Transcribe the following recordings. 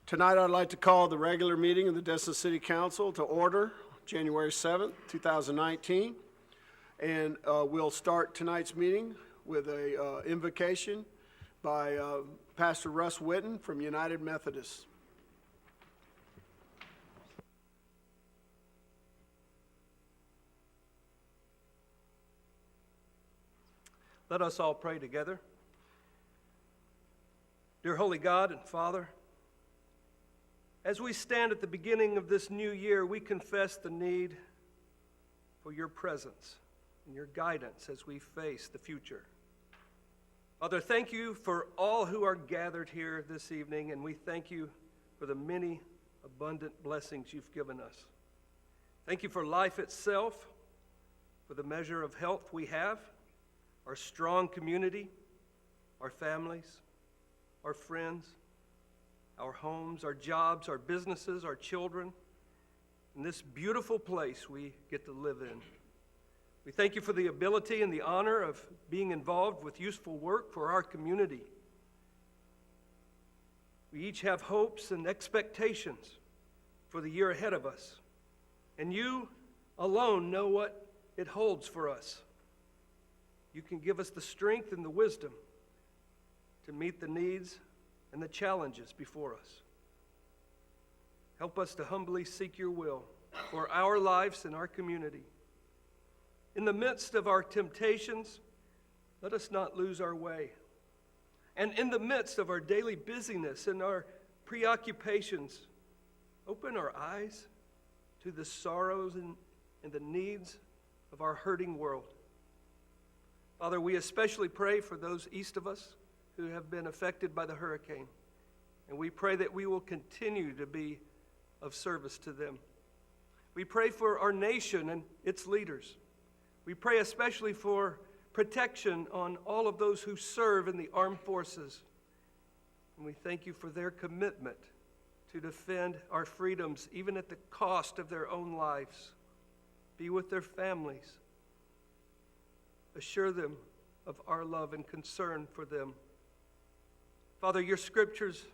Tonight, I'd like to call the regular meeting of the Destin City Council to order, January 7th, 2019. And we'll start tonight's meeting with a invocation by Pastor Russ Witten from United Methodist. Let us all pray together. Dear Holy God and Father, as we stand at the beginning of this new year, we confess the need for your presence and your guidance as we face the future. Father, thank you for all who are gathered here this evening, and we thank you for the many abundant blessings you've given us. Thank you for life itself, for the measure of health we have, our strong community, our families, our friends, our homes, our jobs, our businesses, our children, and this beautiful place we get to live in. We thank you for the ability and the honor of being involved with useful work for our community. We each have hopes and expectations for the year ahead of us, and you alone know what it holds for us. You can give us the strength and the wisdom to meet the needs and the challenges before us. Help us to humbly seek your will for our lives and our community. In the midst of our temptations, let us not lose our way. And in the midst of our daily busyness and our preoccupations, open our eyes to the sorrows and the needs of our hurting world. Father, we especially pray for those east of us who have been affected by the hurricane. And we pray that we will continue to be of service to them. We pray for our nation and its leaders. We pray especially for protection on all of those who serve in the armed forces. And we thank you for their commitment to defend our freedoms, even at the cost of their own lives. Be with their families. Assure them of our love and concern for them. Father, your scriptures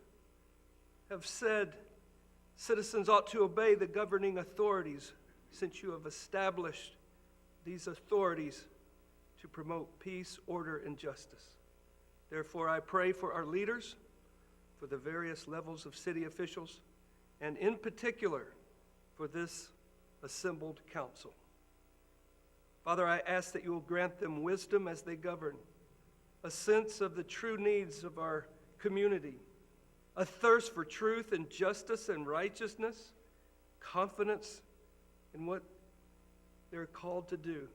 have said citizens ought to obey the governing authorities, since you have established these authorities to promote peace, order, and justice. Therefore, I pray for our leaders, for the various levels of city officials, and in particular for this assembled council. Father, I ask that you will grant them wisdom as they govern, a sense of the true needs of our community, a thirst for truth and justice and righteousness, confidence in what they're called to do,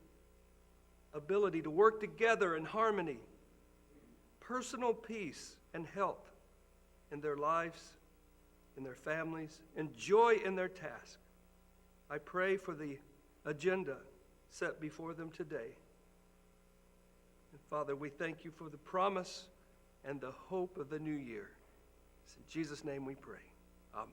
ability to work together in harmony, personal peace and health in their lives, in their families, and joy in their task. I pray for the agenda set before them today. And Father, we thank you for the promise and the hope of the new year. It's in Jesus' name we pray. Amen.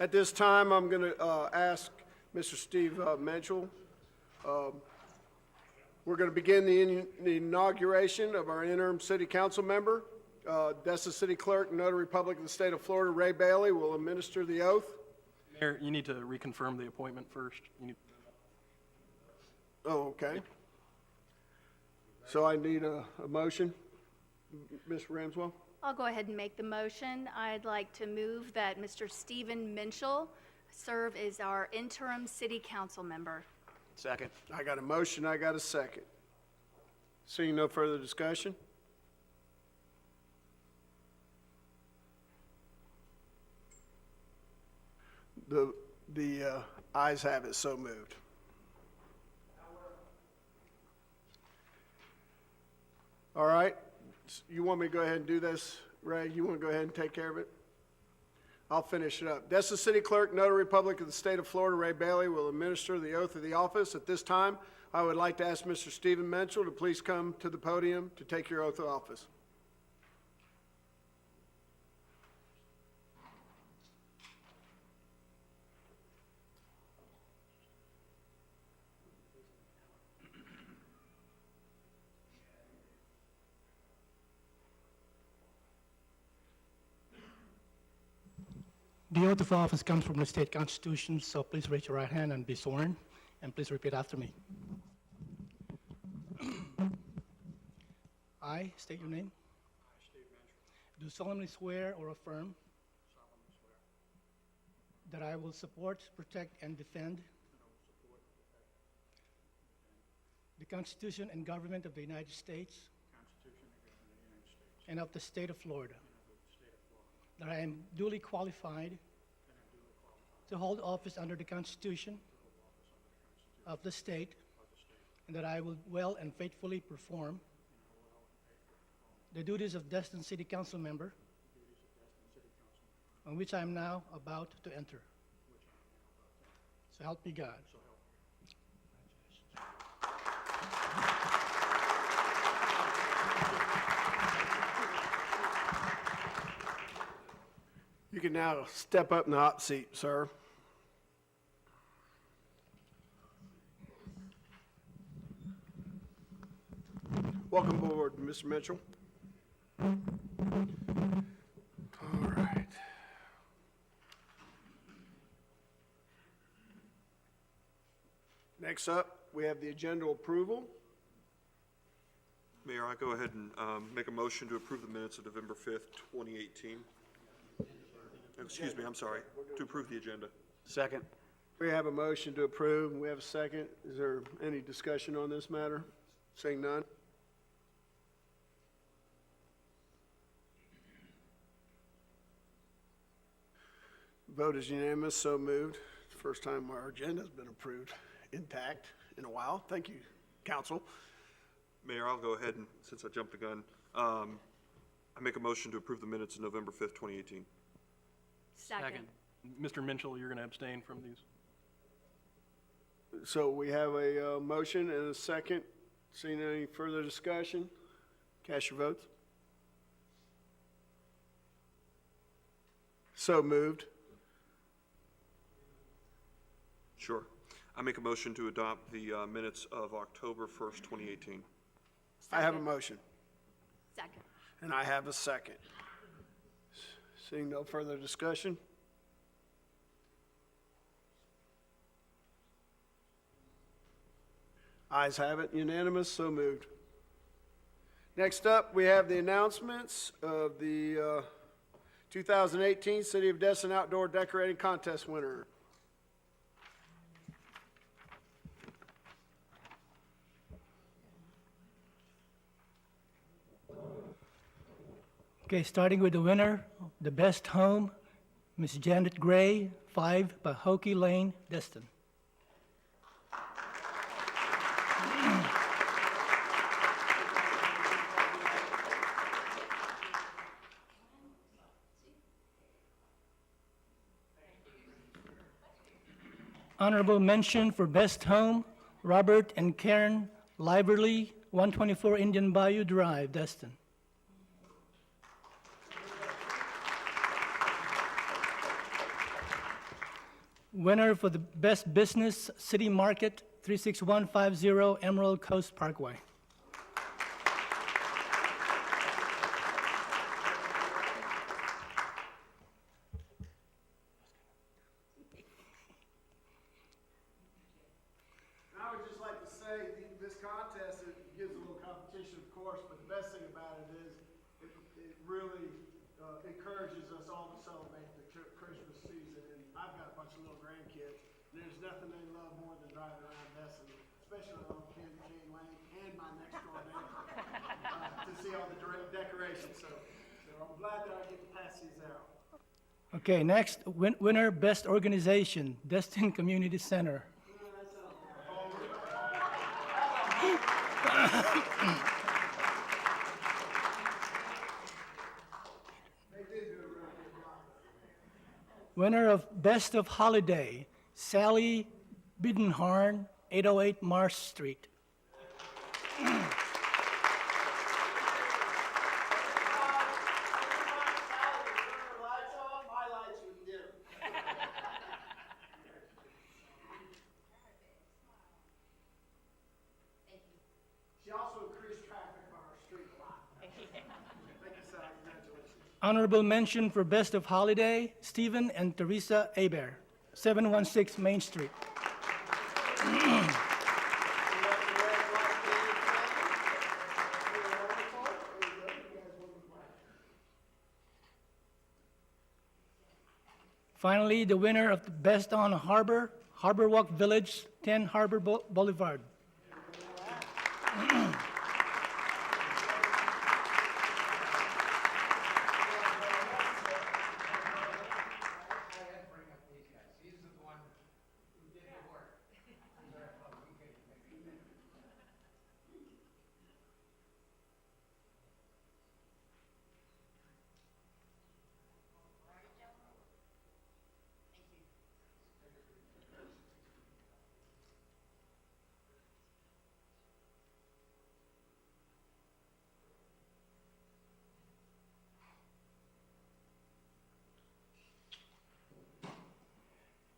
At this time, I'm going to ask Mr. Steve Mitchell. We're going to begin the inauguration of our interim city council member. Destin City Clerk and Notary Public of the State of Florida, Ray Bailey, will administer the oath. Mayor, you need to reconfirm the appointment first. Oh, okay. So I need a motion. Ms. Ramswell? I'll go ahead and make the motion. I'd like to move that Mr. Stephen Minchell serve as our interim city council member. Second. I got a motion, I got a second. Seeing no further discussion? The ayes have it, so moved. All right. You want me to go ahead and do this, Ray? You want to go ahead and take care of it? I'll finish it up. Destin City Clerk, Notary Public of the State of Florida, Ray Bailey, will administer the oath of the office. At this time, I would like to ask Mr. Stephen Menschel to please come to the podium to take your oath of office. The oath of office comes from the state constitution, so please raise your right hand and be sworn, and please repeat after me. I state your name. Do solemnly swear or affirm that I will support, protect, and defend the Constitution and government of the United States and of the state of Florida. That I am duly qualified to hold office under the Constitution of the state, and that I will well and faithfully perform the duties of Destin City Council member, on which I am now about to enter. So help me God. You can now step up in the hot seat, sir. Welcome aboard, Mr. Mitchell. All right. Next up, we have the agenda approval. Mayor, I go ahead and make a motion to approve the minutes of November 5th, 2018. Excuse me, I'm sorry, to approve the agenda. Second. We have a motion to approve, and we have a second. Is there any discussion on this matter? Seeing none? Vote is unanimous, so moved. First time our agenda's been approved intact in a while. Thank you, council. Mayor, I'll go ahead and, since I jumped the gun, I make a motion to approve the minutes of November 5th, 2018. Second. Mr. Minchell, you're going to abstain from these? So we have a motion and a second. Seeing any further discussion? Cast your votes. So moved. Sure. I make a motion to adopt the minutes of October 1st, 2018. I have a motion, Second. and I have a second. Seeing no further discussion? Ayes have it, unanimous, so moved. Next up, we have the announcements of the 2018 City of Destin Outdoor Decorating Contest winner. Okay, starting with the winner, the best home, Miss Janet Gray, 5 Pahokee Lane, Destin. Honorable mention for best home, Robert and Karen Liverly, 124 Indian Bayou Drive, Destin. Winner for the Best Business City Market, 36150 Emerald Coast Parkway. I would just like to say, this contest, it gives a little competition, of course, but the best thing about it is, it really encourages us all to celebrate the Christmas season. And I've got a bunch of little grandkids, and there's nothing they love more than driving around Destin, especially on Candy Cane Lane and my next door neighbor, to see all the decorations. So I'm glad that I get to pass these out. Okay, next, winner Best Organization, Destin Community Center. Winner of Best of Holiday, Sally Bidenhorn, 808 Marsh Street. She also increased traffic on our street a lot. Thank you, Sally. Congratulations. Honorable mention for Best of Holiday, Stephen and Teresa Aber, 716 Main Street. Finally, the winner of the Best on Harbor, Harbor Walk Village, 10 Harbor Boulevard.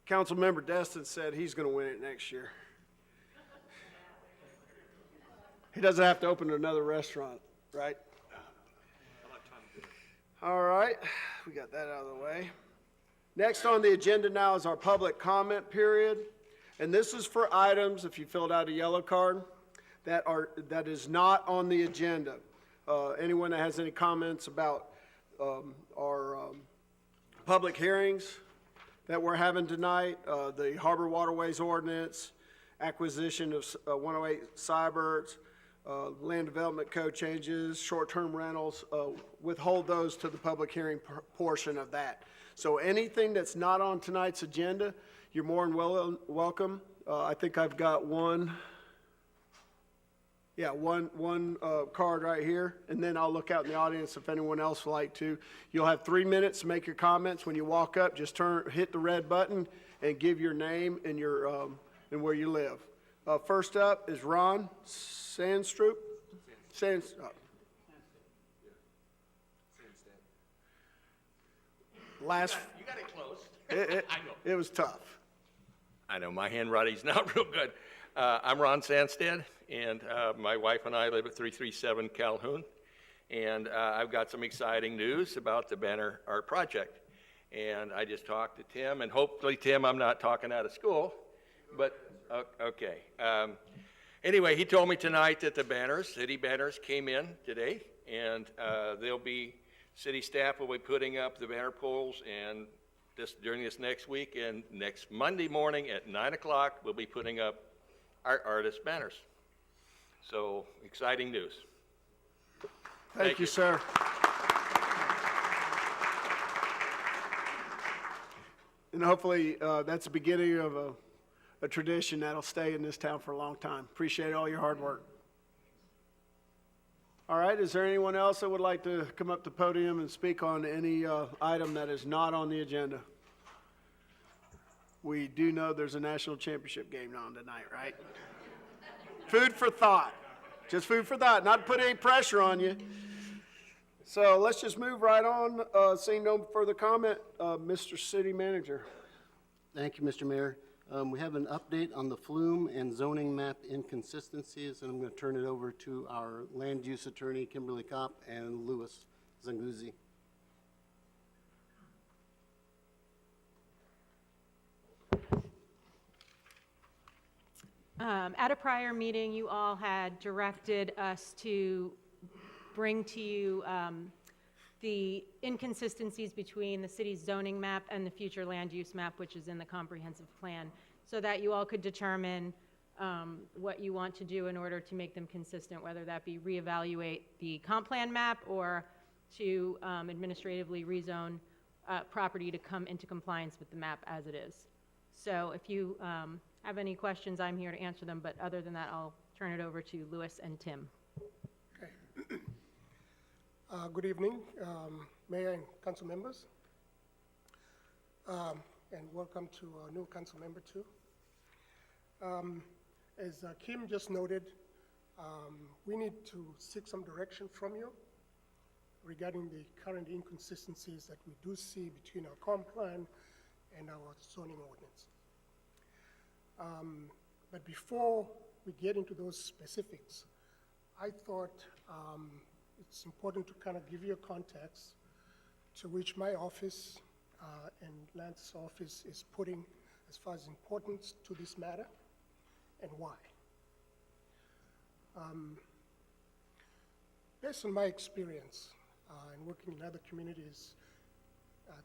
Councilmember Destin said he's going to win it next year. He doesn't have to open another restaurant, right? All right, we got that out of the way. Next on the agenda now is our public comment period. And this is for items, if you filled out a yellow card, that is not on the agenda. Anyone that has any comments about our public hearings that we're having tonight, the Harbor Waterways Ordinance, acquisition of 108 Cybert, land development code changes, short-term rentals, withhold those to the public hearing portion of that. So anything that's not on tonight's agenda, you're more than welcome. I think I've got one card right here, and then I'll look out in the audience if anyone else would like to. You'll have 3 minutes to make your comments. When you walk up, just hit the red button and give your name and your and where you live. First up is Ron Sandstrup. Last. You got it close. I know. It was tough. I know, my handwriting's not real good. I'm Ron Sandstead, and my wife and I live at 337 Calhoun. And I've got some exciting news about the Banner Art Project. And I just talked to Tim, and hopefully, Tim, I'm not talking out of school, but, okay. Anyway, he told me tonight that the banners, city banners, came in today, and city staff will be putting up the banner poles, and during this next week, and next Monday morning at 9 o'clock, we'll be putting up our artist banners. So, exciting news. Thank you, sir. And hopefully, that's the beginning of a tradition that'll stay in this town for a long time. Appreciate all your hard work. All right, is there anyone else that would like to come up to the podium and speak on any item that is not on the agenda? We do know there's a national championship game on tonight, right? Food for thought. Just food for thought, not to put any pressure on you. So let's just move right on. Seeing no further comment, Mr. City Manager. Thank you, Mr. Mayor. We have an update on the flume and zoning map inconsistencies, and I'm going to turn it over to our land use attorney, Kimberly Kopp, and Louis Zanguzzi. At a prior meeting, you all had directed us to bring to you the inconsistencies between the city's zoning map and the future land use map, which is in the comprehensive plan, so that you all could determine what you want to do in order to make them consistent, whether that be reevaluate the comp plan map or to administratively rezone property to come into compliance with the map as it is. So if you have any questions, I'm here to answer them, but other than that, I'll turn it over to Louis and Tim. Okay. Good evening, Mayor and council members. and welcome to our new council member too. As Kim just noted, we need to seek some direction from you regarding the current inconsistencies that we do see between our comp plan and our zoning ordinance. But before we get into those specifics, I thought it's important to kind of give you a context to which my office and Lance's office is putting as far as importance to this matter and why. Based on my experience in working in other communities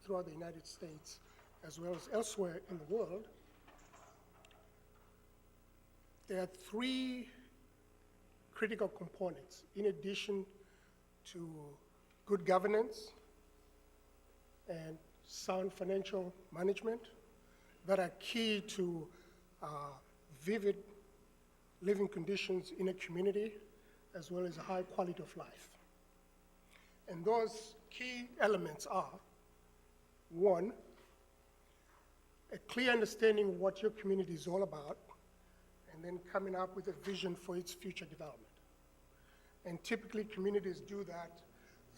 throughout the United States, as well as elsewhere in the world, there are three critical components in addition to good governance and sound financial management that are key to vivid living conditions in a community as well as a high quality of life. And those key elements are, one, a clear understanding of what your community is all about, and then coming up with a vision for its future development. And typically, communities do that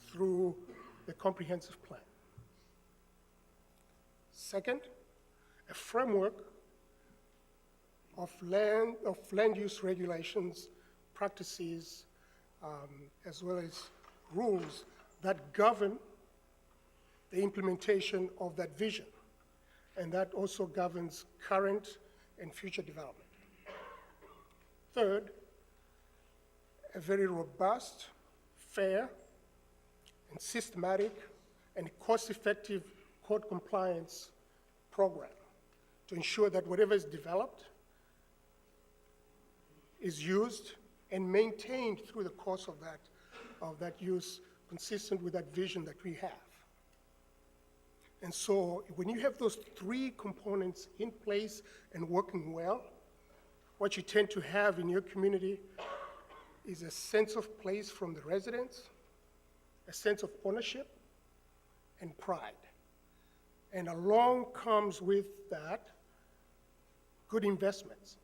through the comprehensive plan. Second, a framework of land use regulations, practices, as well as rules that govern the implementation of that vision. And that also governs current and future development. Third, a very robust, fair, and systematic and cost-effective code compliance program to ensure that whatever is developed is used and maintained through the course of that use, consistent with that vision that we have. And so when you have those three components in place and working well, what you tend to have in your community is a sense of place from the residents, a sense of ownership, and pride. And along comes with that good investments,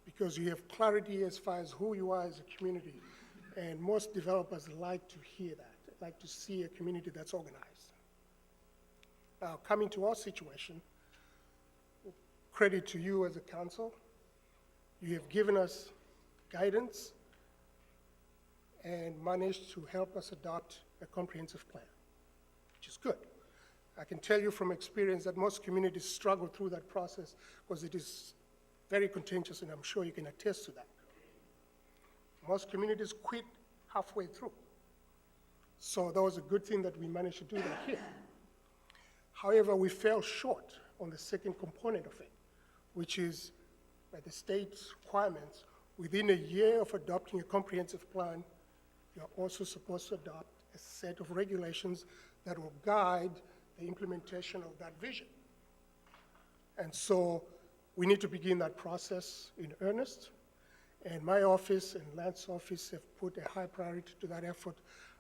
because you have clarity as far as who you are as a community. And most developers like to hear that, like to see a community that's organized. Now, coming to our situation, credit to you as a council. You have given us guidance and managed to help us adopt a comprehensive plan, which is good. I can tell you from experience that most communities struggle through that process because it is very contentious, and I'm sure you can attest to that. Most communities quit halfway through. So that was a good thing that we managed to do that here. However, we fell short on the second component of it, which is by the state's requirements, within a year of adopting a comprehensive plan, you're also supposed to adopt a set of regulations that will guide the implementation of that vision. And so we need to begin that process in earnest. And my office and Lance's office have put a high priority to that effort.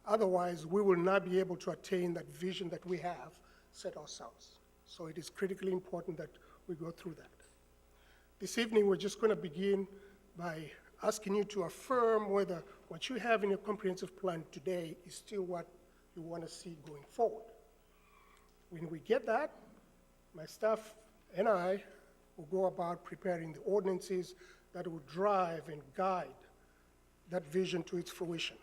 Otherwise, we will not be able to attain that vision that we have set ourselves. So it is critically important that we go through that. This evening, we're just going to begin by asking you to affirm whether what you have in your comprehensive plan today is still what you want to see going forward. When we get that, my staff and I will go about preparing the ordinances that will drive and guide that vision to its fruition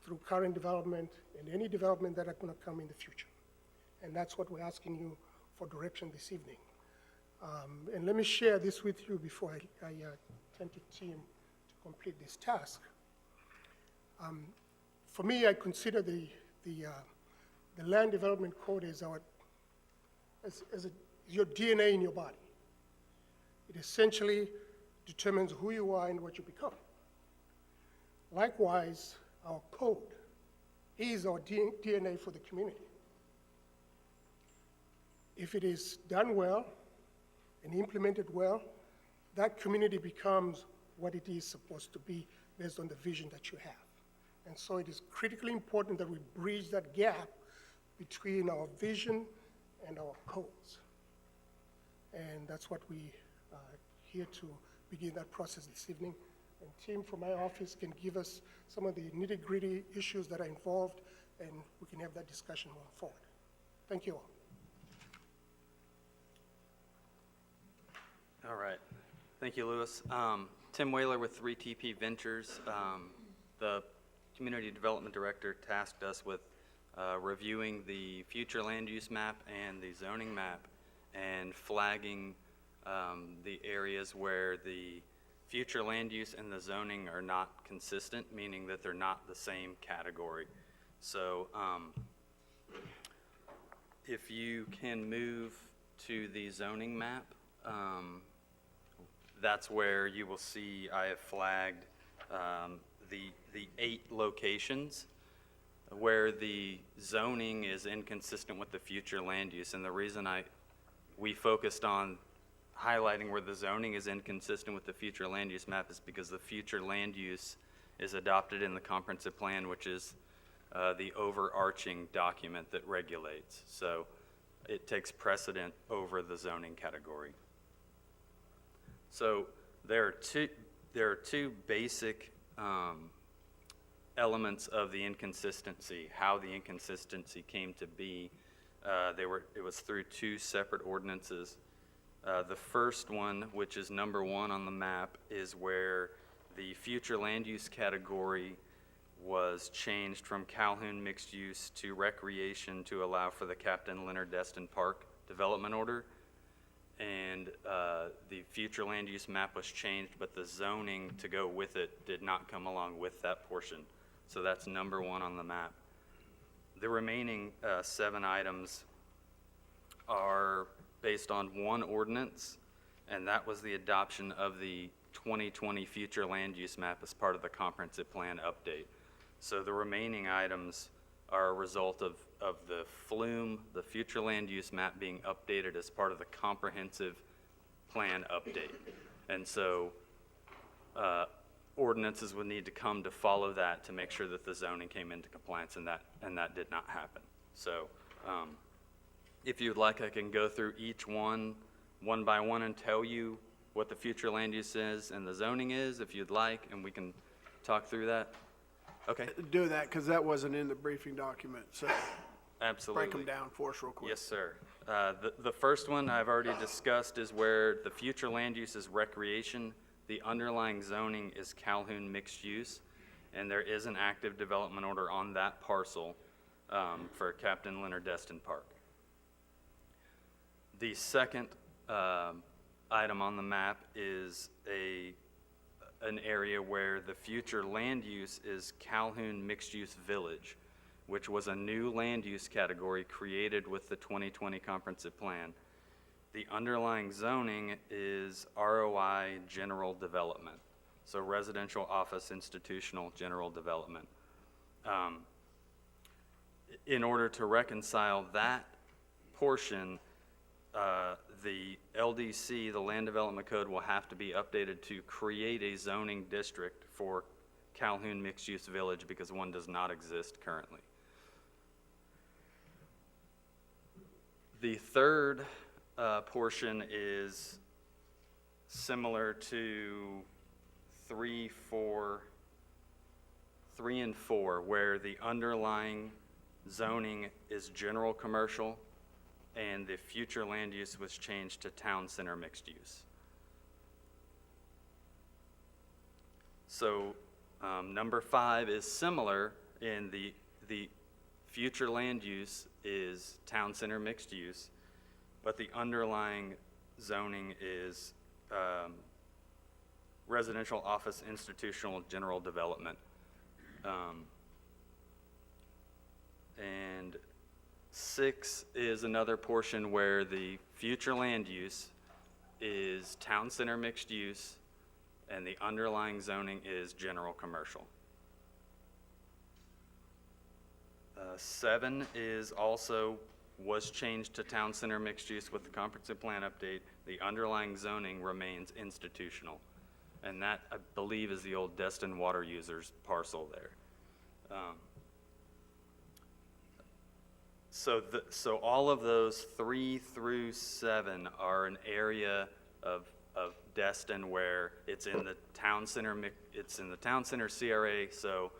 through current development and any development that are going to come in the future. And that's what we're asking you for direction this evening. And let me share this with you before I turn to Tim to complete this task. For me, I consider the Land Development Code as your DNA in your body. It essentially determines who you are and what you become. Likewise, our code is our DNA for the community. If it is done well and implemented well, that community becomes what it is supposed to be based on the vision that you have. And so it is critically important that we bridge that gap between our vision and our codes. And that's what we are here to begin that process this evening. And Tim from my office can give us some of the nitty-gritty issues that are involved, and we can have that discussion moving forward. Thank you all. All right. Thank you, Louis. Tim Whaler with 3TP Ventures. The Community Development Director tasked us with reviewing the future land use map and the zoning map and flagging the areas where the future land use and the zoning are not consistent, meaning that they're not the same category. So if you can move to the zoning map, that's where you will see I have flagged the 8 locations where the zoning is inconsistent with the future land use. And the reason we focused on highlighting where the zoning is inconsistent with the future land use map is because the future land use is adopted in the comprehensive plan, which is the overarching document that regulates. So it takes precedent over the zoning category. So there are two basic elements of the inconsistency, how the inconsistency came to be. It was through 2 separate ordinances. The first one, which is number 1 on the map, is where the future land use category was changed from Calhoun mixed use to recreation to allow for the Captain Leonard Destin Park development order. And the future land use map was changed, but the zoning to go with it did not come along with that portion. So that's number 1 on the map. The remaining 7 items are based on 1 ordinance, and that was the adoption of the 2020 future land use map as part of the comprehensive plan update. So the remaining items are a result of the FLUME, the future land use map, being updated as part of the comprehensive plan update. And so ordinances would need to come to follow that to make sure that the zoning came into compliance, and that did not happen. So if you'd like, I can go through each one by one and tell you what the future land use is and the zoning is, if you'd like, and we can talk through that. Okay. Do that, because that wasn't in the briefing document, so Absolutely. break them down for us real quick. Yes, sir. The first one I've already discussed is where the future land use is recreation. The underlying zoning is Calhoun mixed use, and there is an active development order on that parcel for Captain Leonard Destin Park. The second item on the map is an area where the future land use is Calhoun Mixed Use Village, which was a new land use category created with the 2020 comprehensive plan. The underlying zoning is ROI General Development, so Residential Office Institutional General Development. In order to reconcile that portion, the LDC, the Land Development Code, will have to be updated to create a zoning district for Calhoun Mixed Use Village because one does not exist currently. The third portion is similar to 3 and 4, where the underlying zoning is general commercial and the future land use was changed to town center mixed use. So number 5 is similar in the future land use is town center mixed use, but the underlying zoning is residential office institutional general development. And 6 is another portion where the future land use is town center mixed use and the underlying zoning is general commercial. 7 was changed to town center mixed use with the comprehensive plan update. The underlying zoning remains institutional. And that, I believe, is the old Destin water users parcel there. So all of those 3 through 7 are an area of Destin where it's in the town center, it's in the town center CRA, so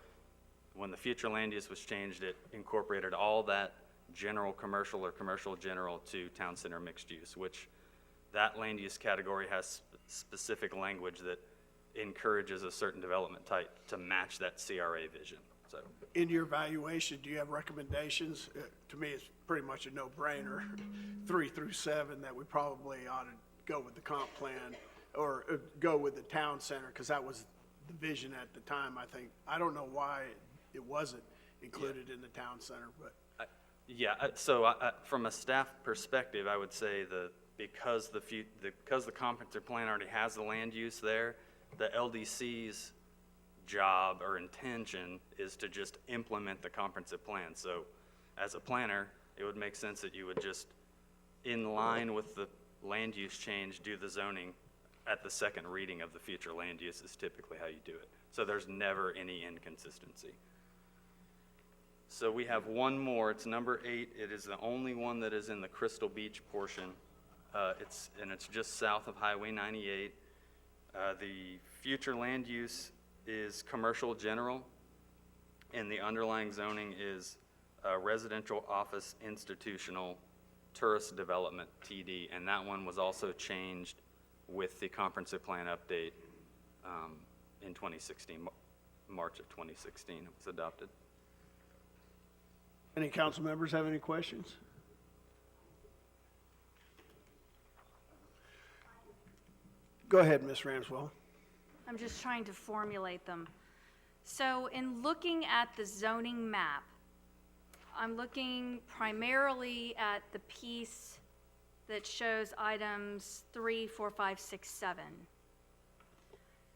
when the future land use was changed, it incorporated all that general commercial or commercial general to town center mixed use, which that land use category has specific language that encourages a certain development type to match that CRA vision, so. In your evaluation, do you have recommendations? To me, it's pretty much a no-brainer, 3 through 7, that we probably ought to go with the comp plan or go with the town center, because that was the vision at the time, I think. I don't know why it wasn't included in the town center, but. From a staff perspective, I would say because the comprehensive plan already has the land use there, the LDC's job or intention is to just implement the comprehensive plan. So as a planner, it would make sense that you would just, in line with the land use change, do the zoning at the second reading of the future land use is typically how you do it. So there's never any inconsistency. So we have one more, it's number 8. It is the only one that is in the Crystal Beach portion. It's just south of Highway 98. The future land use is commercial general, and the underlying zoning is residential office institutional tourist development TD, and that one was also changed with the comprehensive plan update in 2016, March of 2016 it was adopted. Any council members have any questions? Go ahead, Ms. Ramswell. I'm just trying to formulate them. So in looking at the zoning map, I'm looking primarily at the piece that shows items 3, 4, 5, 6, 7.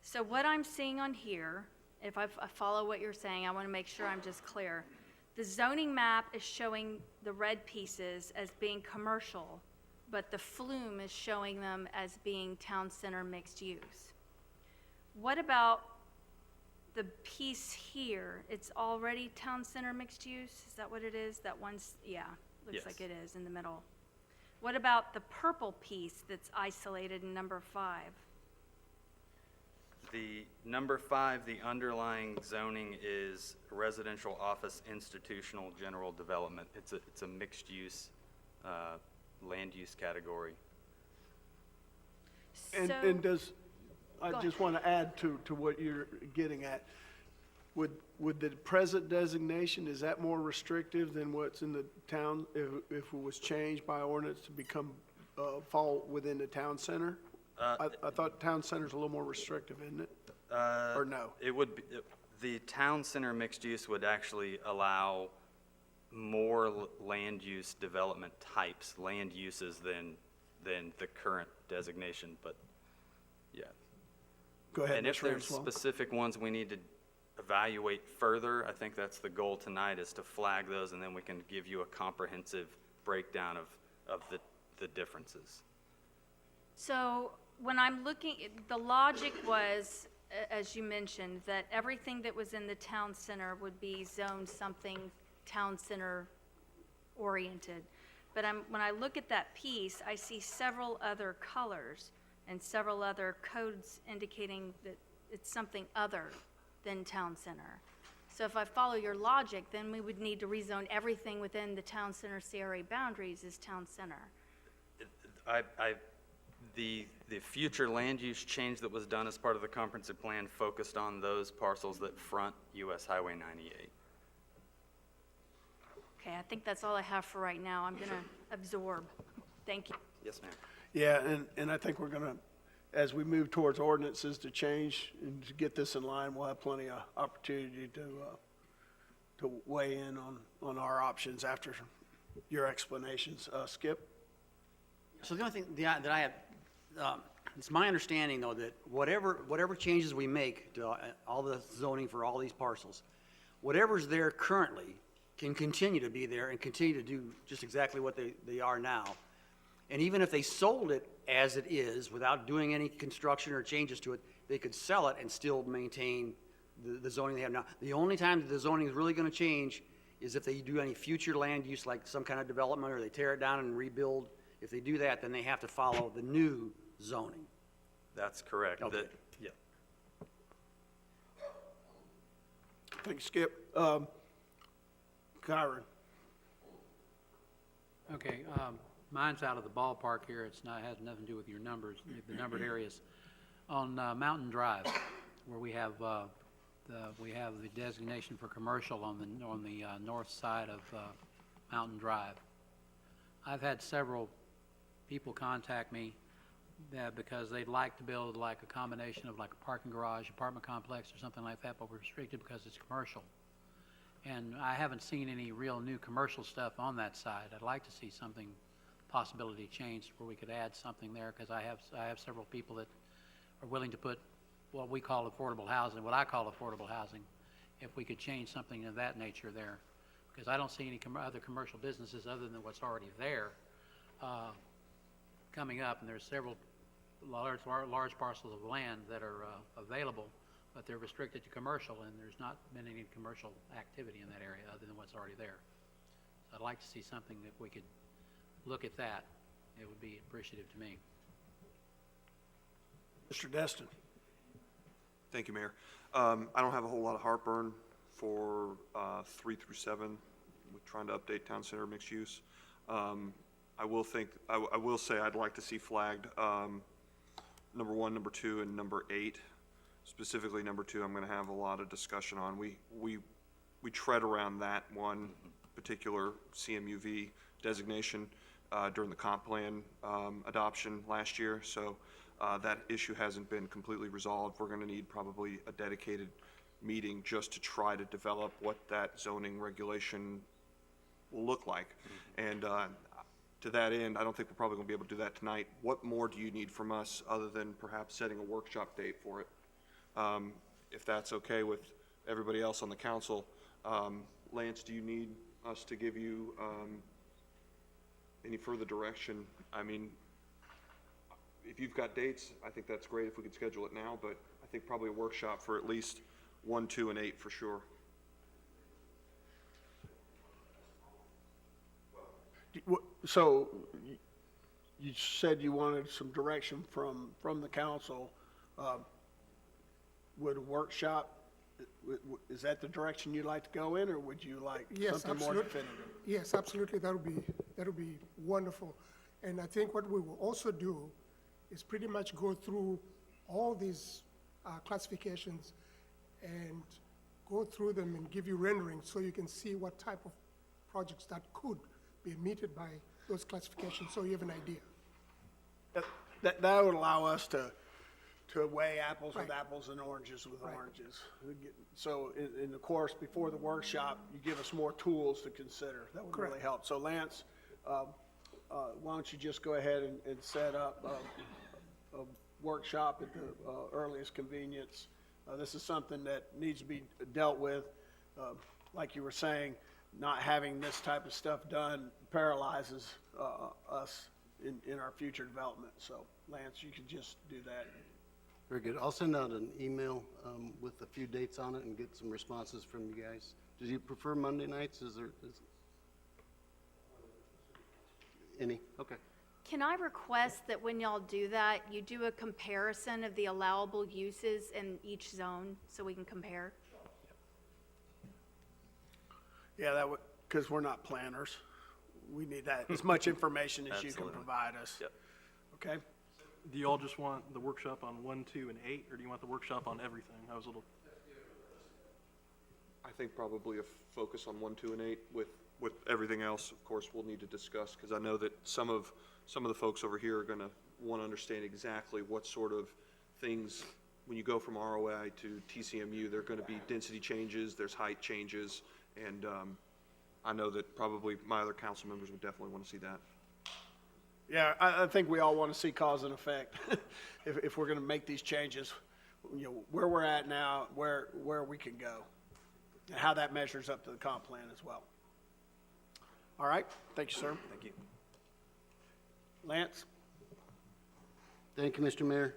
So what I'm seeing on here, if I follow what you're saying, I want to make sure I'm just clear. The zoning map is showing the red pieces as being commercial, but the flume is showing them as being town center mixed use. What about the piece here? It's already town center mixed use? Is that what it is? That one's, yeah, looks Yes. like it is in the middle. What about the purple piece that's isolated in number 5? The number 5, the underlying zoning is residential office institutional general development. It's a mixed use land use category. And I Go just want to add to what you're getting at. Would the present designation, is that more restrictive than what's in the town if it was changed by ordinance to become, fall within the town center? I thought town center's a little more restrictive, isn't it? Or no? It would be, the town center mixed use would actually allow more land use development types, land uses than the current designation, but yeah. Go ahead, And Ms. if there's Ramswell. specific ones we need to evaluate further, I think that's the goal tonight, is to flag those, and then we can give you a comprehensive breakdown of the differences. So when I'm looking, the logic was, as you mentioned, that everything that was in the town center would be zoned something town center oriented. But when I look at that piece, I see several other colors and several other codes indicating that it's something other than town center. So if I follow your logic, then we would need to rezone everything within the town center CRA boundaries as town center. The future land use change that was done as part of the comprehensive plan focused on those parcels that front US Highway 98. Okay, I think that's all I have for right now. I'm going to absorb. Thank you. Yes, ma'am. Yeah, and I think we're going to, as we move towards ordinances to change and to get this in line, we'll have plenty of opportunity to weigh in on our options after your explanations. Skip? So the only thing that I have, it's my understanding, though, that whatever changes we make to all the zoning for all these parcels, whatever's there currently can continue to be there and continue to do just exactly what they are now. And even if they sold it as it is, without doing any construction or changes to it, they could sell it and still maintain the zoning they have now. The only time that the zoning is really going to change is if they do any future land use, like some kind of development, or they tear it down and rebuild, if they do that, then they have to follow the new zoning. That's correct. Okay. Yeah. Thank you, Skip. Kyron. Okay, mine's out of the ballpark here. It's not, has nothing to do with your numbers, the numbered areas. On Mountain Drive, where we have the designation for commercial on the north side of Mountain Drive. I've had several people contact me because they'd like to build like a combination of like a parking garage, apartment complex, or something like that, but we're restricted because it's commercial. And I haven't seen any real new commercial stuff on that side. I'd like to see something, possibility changed where we could add something there, because I have several people that are willing to put what we call affordable housing, what I call affordable housing, if we could change something of that nature there. Because I don't see any other commercial businesses other than what's already there coming up, and there's several large parcels of land that are available, but they're restricted to commercial, and there's not been any commercial activity in that area other than what's already there. So I'd like to see something that we could look at that. It would be appreciative to me. Mr. Destin. Thank you, Mayor. I don't have a whole lot of heartburn for 3 through 7 with trying to update town center mixed use. I will say I'd like to see flagged number 1, number 2, and number 8. Specifically, number 2, I'm going to have a lot of discussion on. We tread around that one particular CMUV designation during the comp plan adoption last year, so that issue hasn't been completely resolved. We're going to need probably a dedicated meeting just to try to develop what that zoning regulation will look like. And to that end, I don't think we're probably going to be able to do that tonight. What more do you need from us other than perhaps setting a workshop date for it? If that's okay with everybody else on the council. Lance, do you need us to give you any further direction? I mean, if you've got dates, I think that's great if we could schedule it now, but I think probably a workshop for at least 1, 2, and 8 for sure. So you said you wanted some direction from the council. Would a workshop, is that the direction you'd like to go in, or would you like Yes, something more absolutely. definitive? Yes, absolutely, that would be wonderful. And I think what we will also do is pretty much go through all these classifications and go through them and give you renderings so you can see what type of projects that could be meted by those classifications, so you have an idea. That would allow us to weigh apples with Right. apples and oranges with Right. oranges. So in the course, before the workshop, you give us more tools to consider. That would really Correct. help. So Lance, why don't you just go ahead and set up a workshop at the earliest convenience. This is something that needs to be dealt with. Like you were saying, not having this type of stuff done paralyzes us in our future development. So Lance, you could just do that. Very good. I'll send out an email with a few dates on it and get some responses from you guys. Do you prefer Monday nights? Is any? Okay. Can I request that when y'all do that, you do a comparison of the allowable uses in each zone so we can compare? Yeah, that would, because we're not planners. We need that, as much information as you can Absolutely. provide us. Yep. Okay? Do you all just want the workshop on 1, 2, and 8, or do you want the workshop on everything? I was a little, I think probably a focus on 1, 2, and 8 with everything else, of course, we'll need to discuss, because I know that some of the folks over here are going to want to understand exactly what sort of things, when you go from ROI to TCMU, there are going to be density changes, there's height changes, and I know that probably my other council members would definitely want to see that. Yeah, I think we all want to see cause and effect. If we're going to make these changes, you know, where we're at now, where we can go, and how that measures up to the comp plan as well. All right, thank you, sir. Thank you. Lance? Thank you, Mr. Mayor.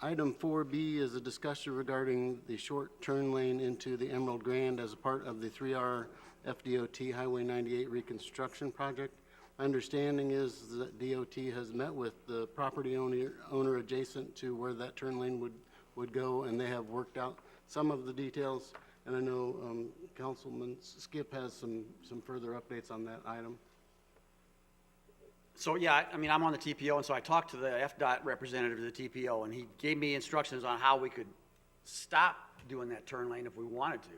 Item 4B is a discussion regarding the short turn lane into the Emerald Grand as a part of the 3R FDOT Highway 98 reconstruction project. My understanding is that DOT has met with the property owner adjacent to where that turn lane would go, and they have worked out some of the details. And I know Councilman Skip has some further updates on that item. So, yeah, I mean, I'm on the TPO, and so I talked to the FDOT representative of the TPO, and he gave me instructions on how we could stop doing that turn lane if we wanted to.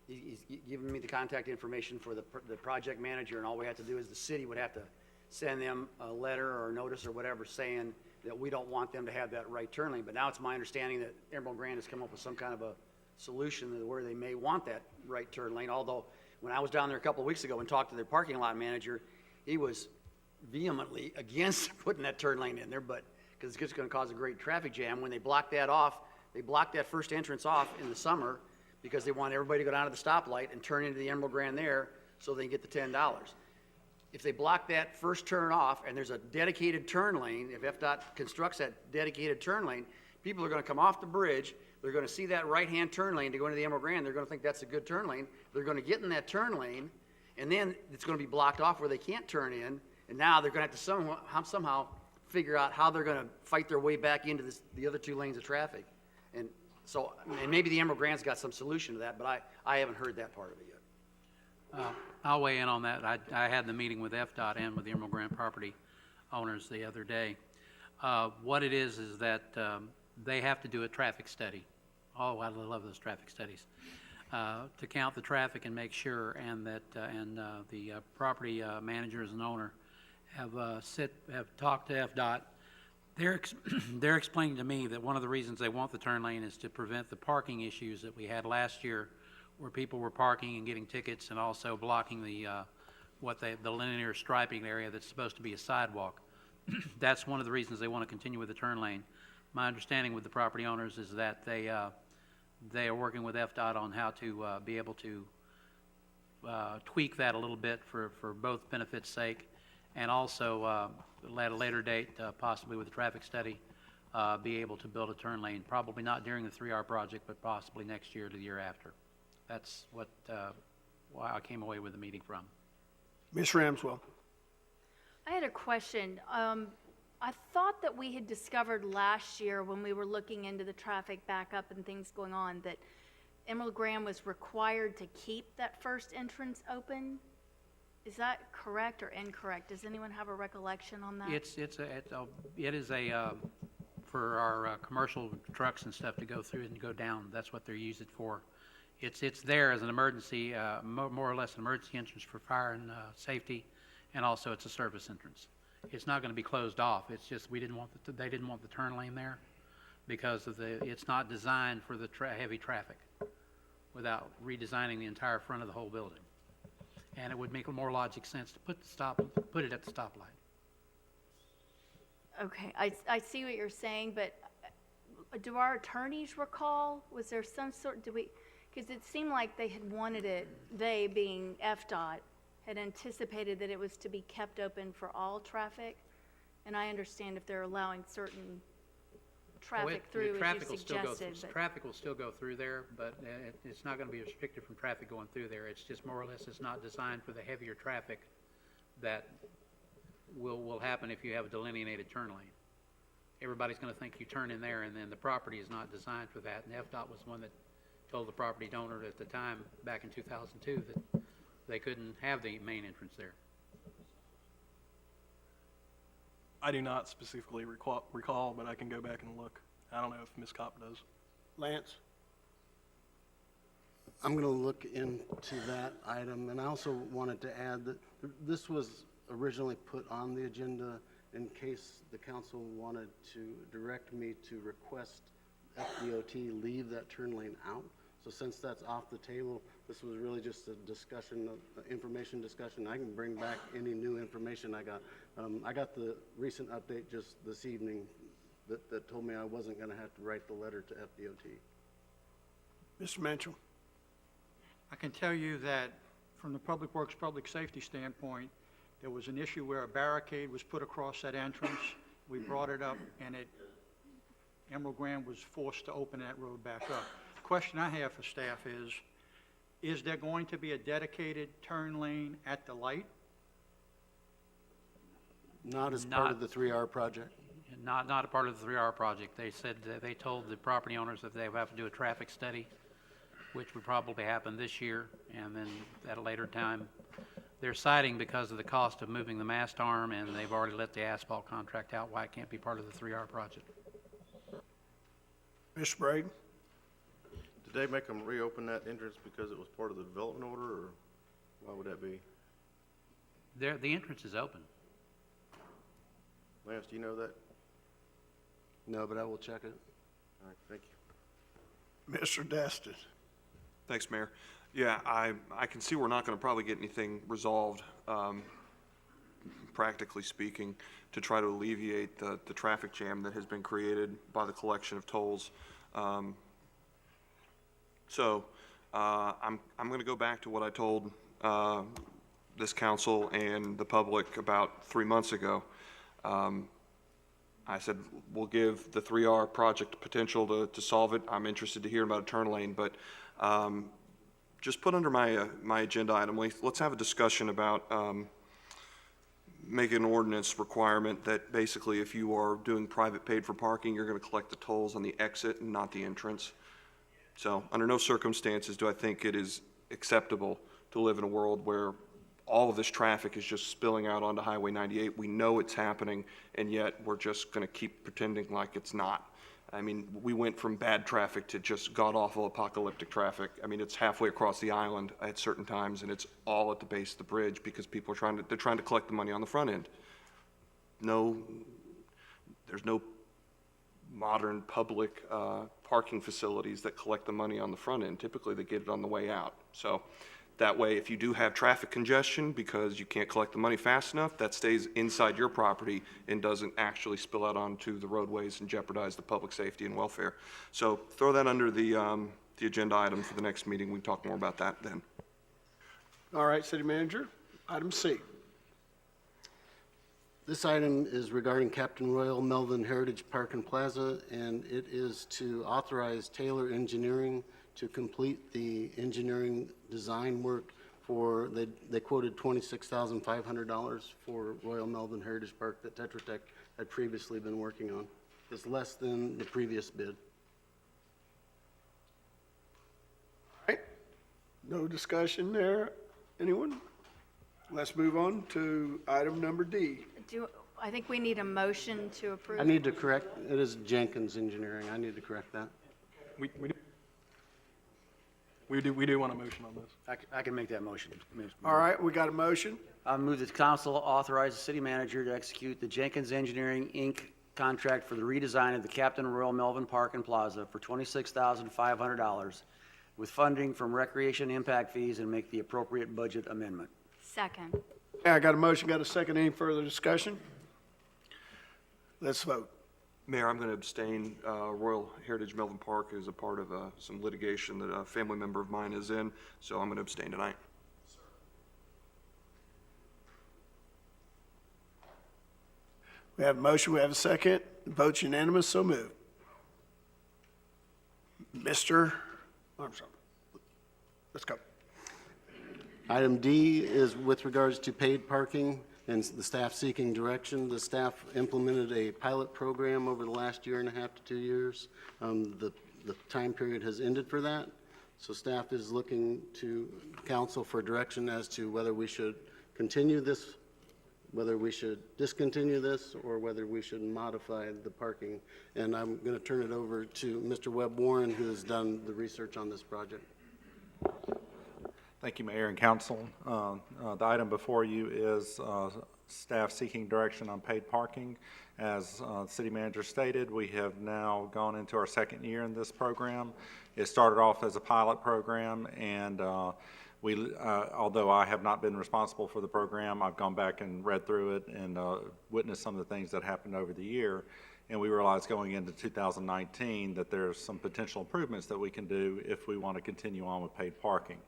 He's given me the contact information for the project manager, and all we have to do is the city would have to send them a letter or a notice or whatever saying that we don't want them to have that right turn lane. But now it's my understanding that Emerald Grand has come up with some kind of a solution where they may want that right turn lane, although when I was down there a couple of weeks ago and talked to their parking lot manager, he was vehemently against putting that turn lane in there, but because it's just going to cause a great traffic jam. When they blocked that off, they blocked that first entrance off in the summer because they want everybody to go down to the stoplight and turn into the Emerald Grand there so they can get the $10. If they block that first turn off and there's a dedicated turn lane, if FDOT constructs that dedicated turn lane, people are going to come off the bridge, they're going to see that right-hand turn lane to go into the Emerald Grand, they're going to think that's a good turn lane, they're going to get in that turn lane, and then it's going to be blocked off where they can't turn in, and now they're going to have to somehow figure out how they're going to fight their way back into the other two lanes of traffic. And so, and maybe the Emerald Grand's got some solution to that, but I haven't heard that part of it yet. I'll weigh in on that. I had the meeting with FDOT and with the Emerald Grant property owners the other day. What it is that they have to do a traffic study. Oh, I love those traffic studies. To count the traffic and make sure, and that the property managers and owner have talked to FDOT. They're explaining to me that one of the reasons they want the turn lane is to prevent the parking issues that we had last year, where people were parking and getting tickets and also blocking the linear striping area that's supposed to be a sidewalk. That's one of the reasons they want to continue with the turn lane. My understanding with the property owners is that they are working with FDOT on how to be able to tweak that a little bit for both benefits' sake, and also at a later date, possibly with a traffic study, be able to build a turn lane, probably not during the 3R project, but possibly next year to the year after. That's what why I came away with the meeting from. Ms. Ramswell. I had a question. I thought that we had discovered last year when we were looking into the traffic backup and things going on that Emerald Graham was required to keep that first entrance open. Is that correct or incorrect? Does anyone have a recollection on that? It is for our commercial trucks and stuff to go through and go down. That's what they're used it for. It's there as an emergency, more or less an emergency entrance for fire and safety, and also it's a service entrance. It's not going to be closed off. It's just they didn't want the turn lane there because of it's not designed for the heavy traffic without redesigning the entire front of the whole building. And it would make more logic sense to put it at the stoplight. Okay, I see what you're saying, but do our attorneys recall? Was there some sort, because it seemed like they had wanted it, they being FDOT, had anticipated that it was to be kept open for all traffic. And I understand if they're allowing certain traffic through, as you suggested. Traffic will still go through there, but it's not going to be restricted from traffic going through there. It's just more or less it's not designed for the heavier traffic that will happen if you have a delineated turn lane. Everybody's going to think you turn in there, and then the property is not designed for that. And FDOT was the one that told the property owner at the time, back in 2002, that they couldn't have the main entrance there. I do not specifically recall, but I can go back and look. I don't know if Ms. Kopp does. Lance? I'm going to look into that item, and I also wanted to add that this was originally put on the agenda in case the council wanted to direct me to request FDOT leave that turn lane out. So since that's off the table, this was really just a discussion, information discussion. I can bring back any new information I got. I got the recent update just this evening that told me I wasn't going to have to write the letter to FDOT. Mr. Manchin? I can tell you that from the Public Works, Public Safety standpoint, there was an issue where a barricade was put across that entrance. We brought it up, and Emerald Grand was forced to open that road back up. Question I have for staff is there going to be a dedicated turn lane at the light? Not as part of the 3R project. Not a part of the 3R project. They said that they told the property owners that they would have to do a traffic study, which would probably happen this year, and then at a later time. They're citing because of the cost of moving the mast arm, and they've already let the asphalt contract out, why it can't be part of the 3R project. Mr. Braden? Did they make them reopen that entrance because it was part of the development order, or why would that be? The entrance is open. Lance, do you know that? No, but I will check it. All right, thank you. Mr. Destin? Thanks, Mayor. Yeah, I can see we're not going to probably get anything resolved, practically speaking, to try to alleviate the traffic jam that has been created by the collection of tolls. I'm going to go back to what I told this council and the public about 3 months ago. I said, we'll give the 3R project potential to solve it. I'm interested to hear about a turn lane, but just put under my agenda item, let's have a discussion about making an ordinance requirement that basically if you are doing private paid for parking, you're going to collect the tolls on the exit and not the entrance. So under no circumstances do I think it is acceptable to live in a world where all of this traffic is just spilling out onto Highway 98. We know it's happening, and yet we're just going to keep pretending like it's not. I mean, we went from bad traffic to just god-awful apocalyptic traffic. I mean, it's halfway across the island at certain times, and it's all at the base of the bridge because people are they're trying to collect the money on the front end. There's no modern public parking facilities that collect the money on the front end. Typically, they get it on the way out. So that way, if you do have traffic congestion because you can't collect the money fast enough, that stays inside your property and doesn't actually spill out onto the roadways and jeopardize the public safety and welfare. So throw that under the agenda item for the next meeting. We can talk more about that then. All right, City Manager, item C. This item is regarding Captain Royal Melvin Heritage Park and Plaza, and it is to authorize Taylor Engineering to complete the engineering design work for, they quoted $26,500 for Royal Melvin Heritage Park that Tetra Tech had previously been working on. It's less than the previous bid. All right, no discussion there. Anyone? Let's move on to item number D. I think we need a motion to approve. I need to correct, it is Jenkins Engineering. I need to correct that. We do want a motion on this. I can make that motion. All right, we got a motion. I move that council authorize the city manager to execute the Jenkins Engineering, Inc. contract for the redesign of the Captain Royal Melvin Park and Plaza for $26,500 with funding from recreation impact fees and make the appropriate budget amendment. Second. Yeah, I got a motion, got a second. Any further discussion? Let's vote. Mayor, I'm going to abstain. Royal Heritage Melvin Park is a part of some litigation that a family member of mine is in, so I'm going to abstain tonight. We have a motion, we have a second. Vote's unanimous, so moved. Mr. Armstrong. Let's go. Item D is with regards to paid parking and the staff seeking direction. The staff implemented a pilot program over the last 1.5 to 2 years. The time period has ended for that. So staff is looking to council for direction as to whether we should continue this, whether we should discontinue this, or whether we should modify the parking. And I'm going to turn it over to Mr. Webb Warren, who has done the research on this project. Thank you, Mayor and Council. The item before you is staff seeking direction on paid parking. As the City Manager stated, we have now gone into our second year in this program. It started off as a pilot program, and although I have not been responsible for the program, I've gone back and read through it and witnessed some of the things that happened over the year. And we realized going into 2019 that there's some potential improvements that we can do if we want to continue on with paid parking.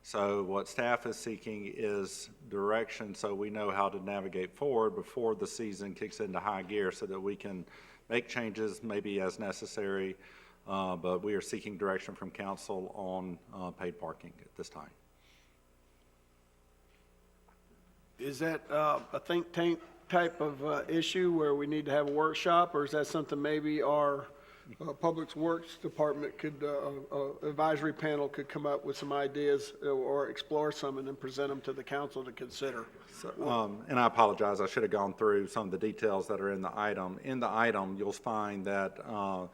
So what staff is seeking is direction so we know how to navigate forward before the season kicks into high gear so that we can make changes maybe as necessary, but we are seeking direction from council on paid parking at this time. Is that a think tank type of issue where we need to have a workshop, or is that something maybe our Public Works Department could, advisory panel could come up with some ideas or explore some and then present them to the council to consider? And I apologize, I should have gone through some of the details that are in the item. In the item, you'll find that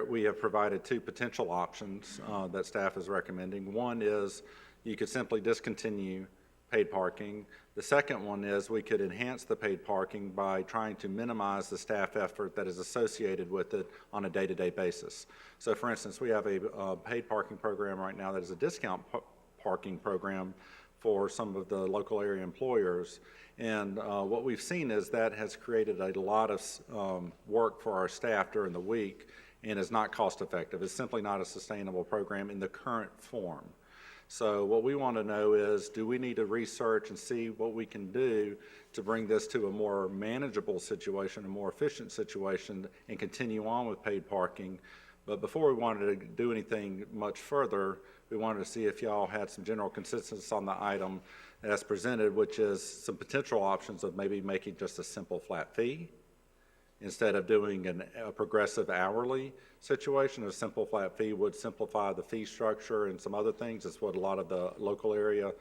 we have provided two potential options that staff is recommending. One is you could simply discontinue paid parking. The second one is we could enhance the paid parking by trying to minimize the staff effort that is associated with it on a day-to-day basis. So for instance, we have a paid parking program right now that is a discount parking program for some of the local area employers. And what we've seen is that has created a lot of work for our staff during the week and is not cost effective. It's simply not a sustainable program in the current form. So what we want to know is, do we need to research and see what we can do to bring this to a more manageable situation, a more efficient situation, and continue on with paid parking? But before we wanted to do anything much further, we wanted to see if y'all had some general consensus on the item as presented, which is some potential options of maybe making just a simple flat fee instead of doing a progressive hourly situation. A simple flat fee would simplify the fee structure and some other things. It's what a lot of the local area,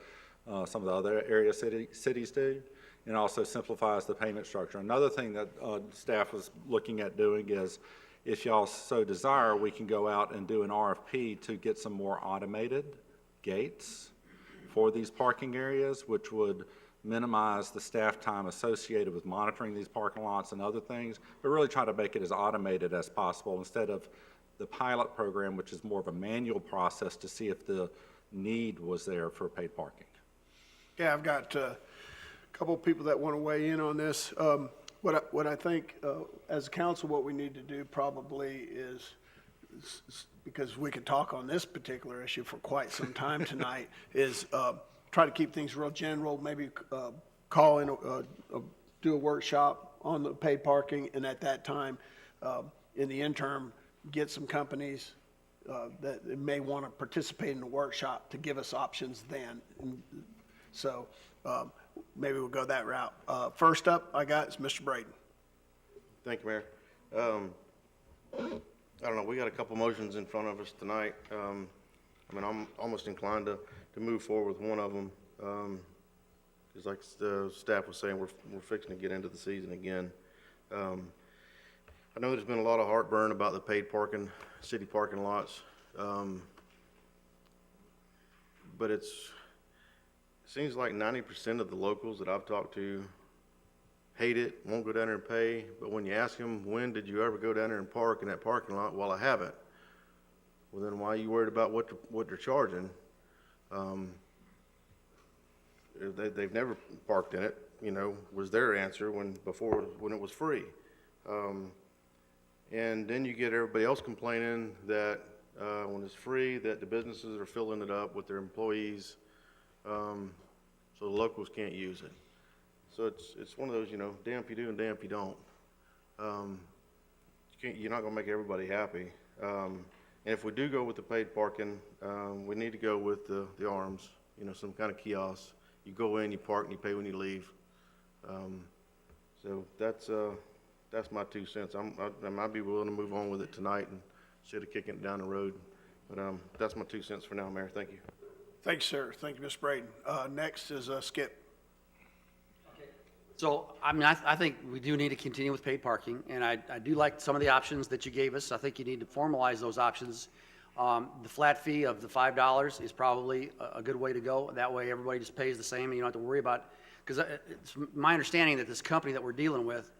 some of the other area cities do, and also simplifies the payment structure. Another thing that staff was looking at doing is, if y'all so desire, we can go out and do an RFP to get some more automated gates for these parking areas, which would minimize the staff time associated with monitoring these parking lots and other things, but really try to make it as automated as possible instead of the pilot program, which is more of a manual process to see if the need was there for paid parking. Yeah, I've got a couple of people that want to weigh in on this. What I think, as a council, what we need to do probably is, because we could talk on this particular issue for quite some time tonight, is try to keep things real general, maybe call in, do a workshop on the paid parking, and at that time, in the interim, get some companies that may want to participate in the workshop to give us options then. And so maybe we'll go that route. First up I got is Mr. Braden. Thank you, Mayor. I don't know, we got a couple motions in front of us tonight. I mean, I'm almost inclined to move forward with one of them. Because like the staff was saying, we're fixing to get into the season again. I know there's been a lot of heartburn about the paid parking, city parking lots. But it seems like 90% of the locals that I've talked to hate it, won't go down there and pay. But when you ask them, when did you ever go down there and park in that parking lot? Well, I haven't. Well, then why are you worried about what they're charging? They've never parked in it, you know, was their answer when it was free. And then you get everybody else complaining that when it's free, that the businesses are filling it up with their employees, so the locals can't use it. So it's one of those, you know, damn if you do and damn if you don't. You're not going to make everybody happy. And if we do go with the paid parking, we need to go with the arms, you know, some kind of kiosk. You go in, you park, and you pay when you leave. So that's my 2 cents. I might be willing to move on with it tonight instead of kicking it down the road. But that's my 2 cents for now, Mayor. Thank you. Thank you, sir. Thank you, Ms. Braden. Next is Skip. So, I mean, I think we do need to continue with paid parking, and I do like some of the options that you gave us. I think you need to formalize those options. The flat fee of the $5 is probably a good way to go. That way, everybody just pays the same, and you don't have to worry about, because it's my understanding that this company that we're dealing with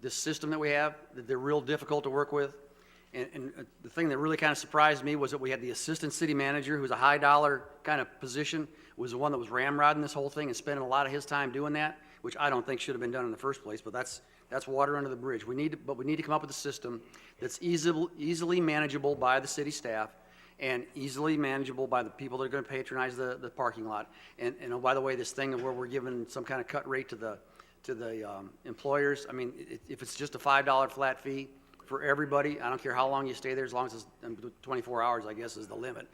this system that we have, that they're real difficult to work with. And the thing that really kind of surprised me was that we had the assistant city manager, who's a high dollar kind of position, was the one that was ramrodding this whole thing and spending a lot of his time doing that, which I don't think should have been done in the first place, but that's water under the bridge. We need to come up with a system that's easily manageable by the city staff and easily manageable by the people that are going to patronize the parking lot. And oh, by the way, this thing where we're giving some kind of cut rate to to the employers. I mean, if it's just a $5 flat fee for everybody, I don't care how long you stay there, as long as it's 24 hours, I guess, is the limit.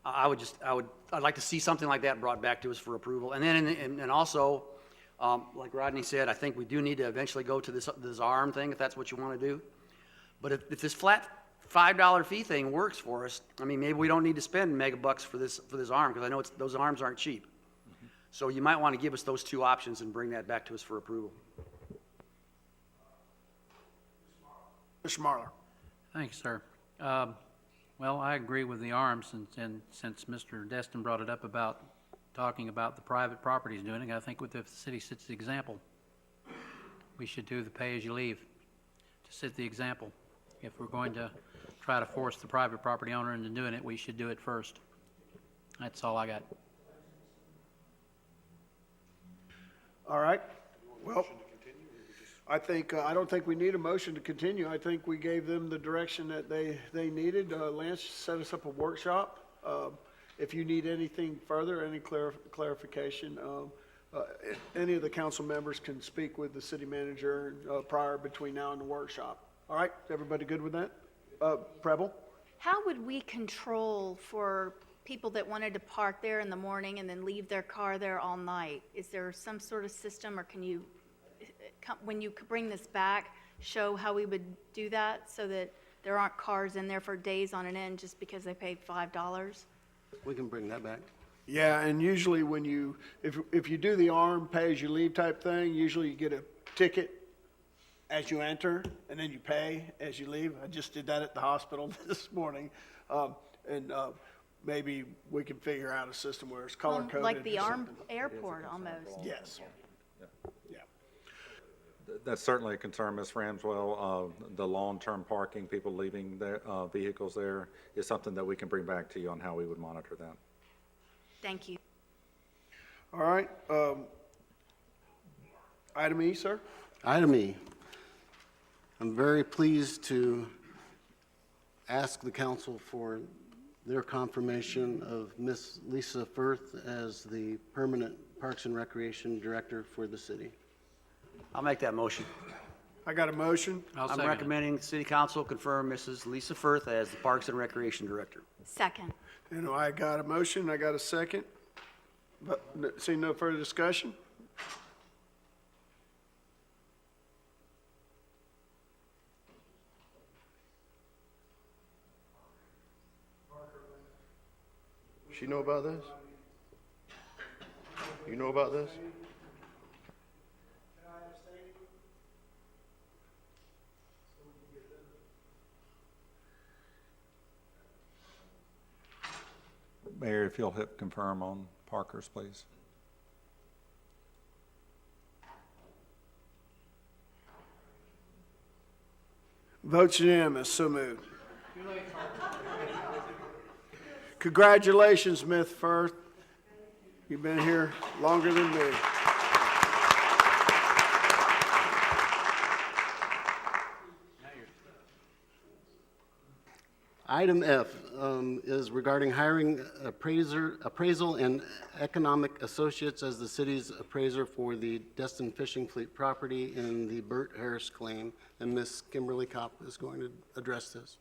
I'd like to see something like that brought back to us for approval. And then, and also, like Rodney said, I think we do need to eventually go to this arm thing, if that's what you want to do. But if this flat $5 fee thing works for us, I mean, maybe we don't need to spend megabucks for this arm, because I know those arms aren't cheap. So you might want to give us those two options and bring that back to us for approval. Mr. Marlar. Thanks, sir. Well, I agree with the arms, and since Mr. Destin brought it up about talking about the private properties doing it, I think if the city sets the example, we should do the pay-as-you-leave to set the example. If we're going to try to force the private property owner into doing it, we should do it first. That's all I got. All right. Well, I don't think we need a motion to continue. I think we gave them the direction that they needed. Lance set us up a workshop. If you need anything further, any clarification, any of the council members can speak with the city manager prior between now and the workshop. All right, everybody good with that? Preble? How would we control for people that wanted to park there in the morning and then leave their car there all night? Is there some sort of system, or can you, when you bring this back, show how we would do that so that there aren't cars in there for days on end just because they paid $5? We can bring that back. Yeah, and usually when if you do the arm pay-as-you-leave type thing, usually you get a ticket as you enter, and then you pay as you leave. I just did that at the hospital this morning. Maybe we can figure out a system where it's color-coded. Like the or arm something. airport almost. Yes. Yeah. That's certainly a concern, Ms. Ramswell. The long-term parking, people leaving their vehicles there, is something that we can bring back to you on how we would monitor that. Thank you. All right. Item E, sir. Item E. I'm very pleased to ask the council for their confirmation of Ms. Lisa Firth as the permanent Parks and Recreation Director for the city. I'll make that motion. I got a motion. I'm recommending the city council confirm Mrs. Lisa Firth as the Parks and Recreation Director. Second. And I got a motion, I got a second. But seeing no further discussion? She know about this? You know about this? Mayor, if you'll hit confirm on Parker's, please. Votes unanimous, so moved. Congratulations, Ms. Firth. You've been here longer than me. Item F is regarding hiring appraisal and economic associates as the city's appraiser for the Destin Fishing Fleet property in the Burt Harris claim. And Ms. Kimberly Kopp is going to address this.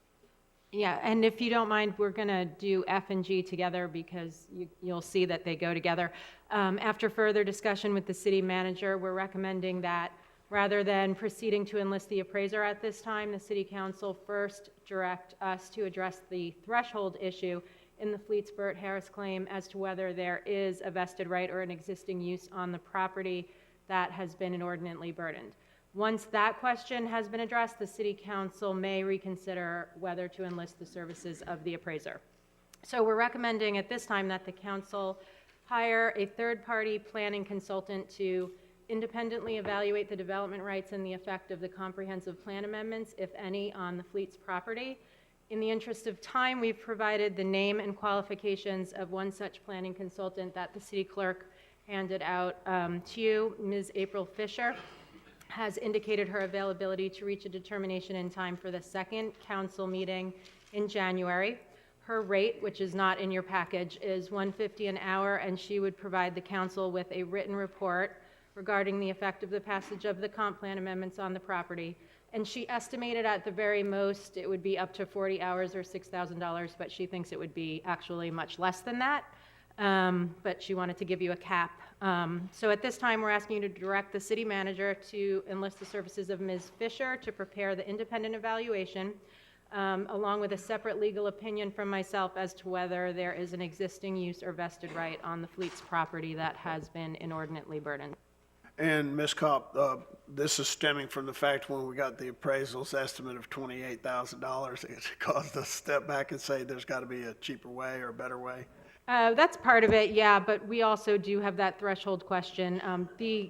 Yeah, and if you don't mind, we're going to do F and G together because you'll see that they go together. After further discussion with the city manager, we're recommending that rather than proceeding to enlist the appraiser at this time, the city council first direct us to address the threshold issue in the Fleet's Burt Harris claim as to whether there is a vested right or an existing use on the property that has been inordinately burdened. Once that question has been addressed, the city council may reconsider whether to enlist the services of the appraiser. So we're recommending at this time that the council hire a third-party planning consultant to independently evaluate the development rights and the effect of the comprehensive plan amendments, if any, on the Fleet's property. In the interest of time, we've provided the name and qualifications of one such planning consultant that the city clerk handed out to you. Ms. April Fisher has indicated her availability to reach a determination in time for the second council meeting in January. Her rate, which is not in your package, is $150 an hour, and she would provide the council with a written report regarding the effect of the passage of the comp plan amendments on the property. And she estimated at the very most it would be up to 40 hours or $6,000, but she thinks it would be actually much less than that. But she wanted to give you a cap. So at this time, we're asking you to direct the city manager to enlist the services of Ms. Fisher to prepare the independent evaluation, along with a separate legal opinion from myself as to whether there is an existing use or vested right on the Fleet's property that has been inordinately burdened. And Ms. Kopp, this is stemming from the fact when we got the appraisal's estimate of $28,000, it caused us to step back and say there's got to be a cheaper way or a better way. That's part of it, yeah, but we also do have that threshold question. The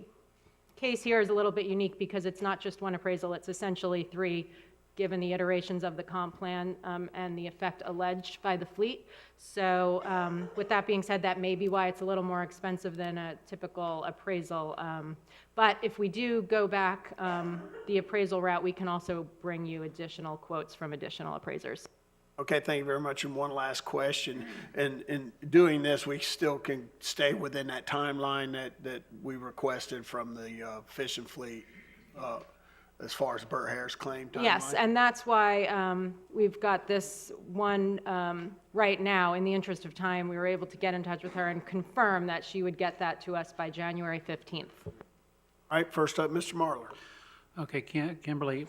case here is a little bit unique because it's not just one appraisal, it's essentially three, given the iterations of the comp plan and the effect alleged by the fleet. So with that being said, that may be why it's a little more expensive than a typical appraisal. But if we do go back the appraisal route, we can also bring you additional quotes from additional appraisers. Okay, thank you very much. And one last question. And in doing this, we still can stay within that timeline that we requested from the fishing fleet as far as Burt Harris claim timeline? Yes, and that's why we've got this one right now. In the interest of time, we were able to get in touch with her and confirm that she would get that to us by January 15th. All right, first up, Mr. Marlar. Okay, Kimberly,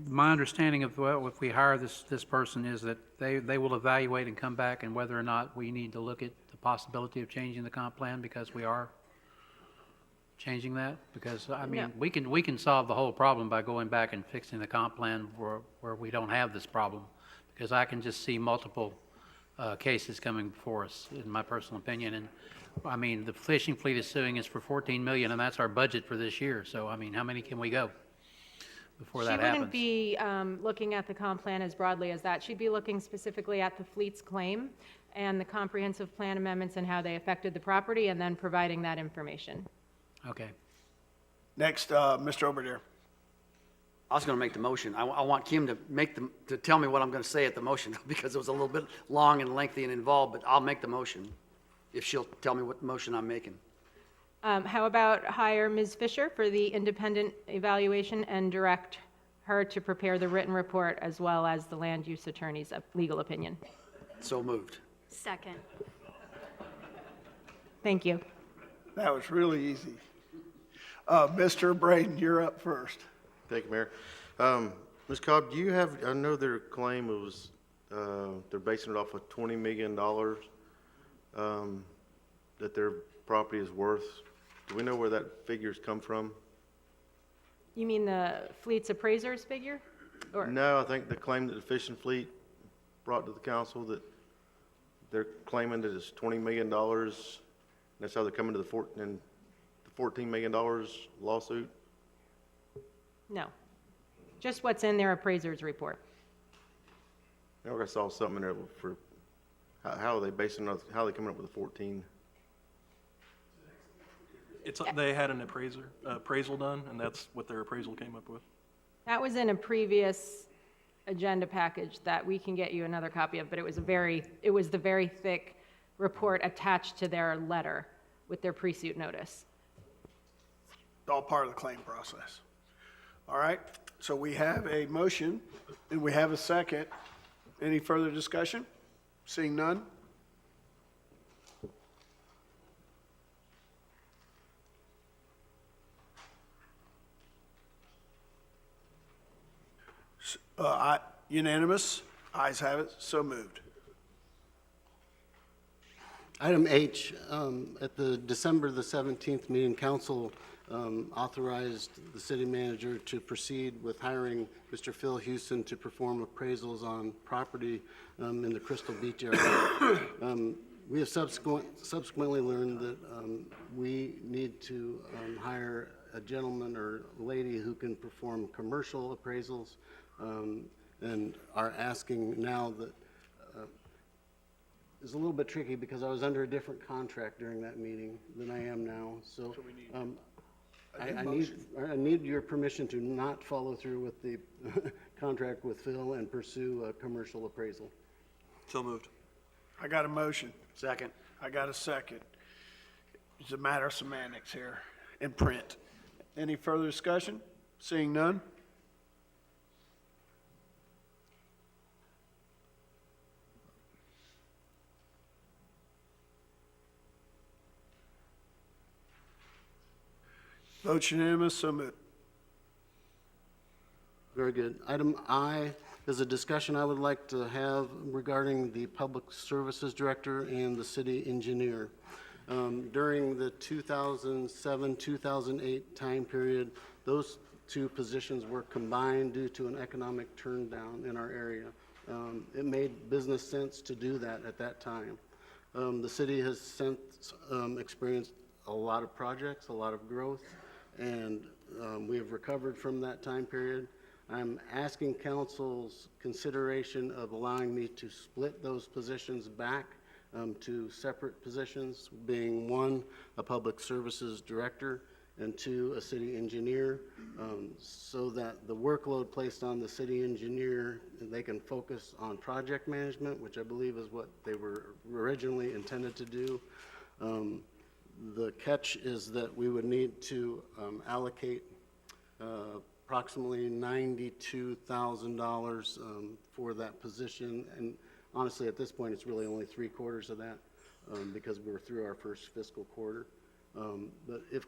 my understanding of, well, if we hire this person is that they will evaluate and come back and whether or not we need to look at the possibility of changing the comp plan because we are changing that? Because, I mean, No. we can solve the whole problem by going back and fixing the comp plan where we don't have this problem. Because I can just see multiple cases coming before us, in my personal opinion. And, I mean, the fishing fleet is suing us for $14 million, and that's our budget for this year. So, I mean, how many can we go before that happens? She wouldn't be looking at the comp plan as broadly as that. She'd be looking specifically at the fleet's claim and the comprehensive plan amendments and how they affected the property, and then providing that information. Okay. Next, Mr. Oberdehr. I was going to make the motion. I want Kim to tell me what I'm going to say at the motion because it was a little bit long and lengthy and involved, but I'll make the motion if she'll tell me what motion I'm making. How about hire Ms. Fisher for the independent evaluation and direct her to prepare the written report as well as the land use attorney's legal opinion? So moved. Second. Thank you. That was really easy. Mr. Braden, you're up first. Thank you, Mayor. Ms. Cobb, do you have, I know their claim was, they're basing it off of $20 million that their property is worth. Do we know where that figure's come from? You mean the fleet's appraiser's figure? Or No, I think the claim that the fishing fleet brought to the council that they're claiming that it's $20 million. That's how they're coming to the $14 million lawsuit? No. Just what's in their appraiser's report. I think I saw something in there for, how are they basing it, how are they coming up with the 14? They had an appraisal done, and that's what their appraisal came up with. That was in a previous agenda package that we can get you another copy of, but it was the very thick report attached to their letter with their pre-suit notice. All part of the claim process. All right, so we have a motion and we have a second. Any further discussion? Seeing none? Unanimous, ayes have it, so moved. Item H, at the December the 17th meeting, council authorized the city manager to proceed with hiring Mr. Phil Houston to perform appraisals on property in the Crystal Beach area. We have subsequently learned that we need to hire a gentleman or lady who can perform commercial appraisals, and are asking now that it's a little bit tricky because I was under a different contract during that meeting than I am now. So I need your permission to not follow through with the contract with Phil and pursue a commercial appraisal. So moved. I got a motion. Second. I got a second. It's a matter of semantics here in print. Any further discussion? Seeing none? Vote unanimous, so moved. Very good. Item I is a discussion I would like to have regarding the Public Services Director and the city engineer. During the 2007-2008 time period, those two positions were combined due to an economic turndown in our area. It made business sense to do that at that time. The city has since experienced a lot of projects, a lot of growth, and we have recovered from that time period. I'm asking council's consideration of allowing me to split those positions back to separate positions, being one, a public services director, and two, a city engineer, so that the workload placed on the city engineer, they can focus on project management, which I believe is what they were originally intended to do. The catch is that we would need to allocate approximately $92,000 for that position. And honestly, at this point, it's really only 3/4 of that because we're through our first fiscal quarter. But if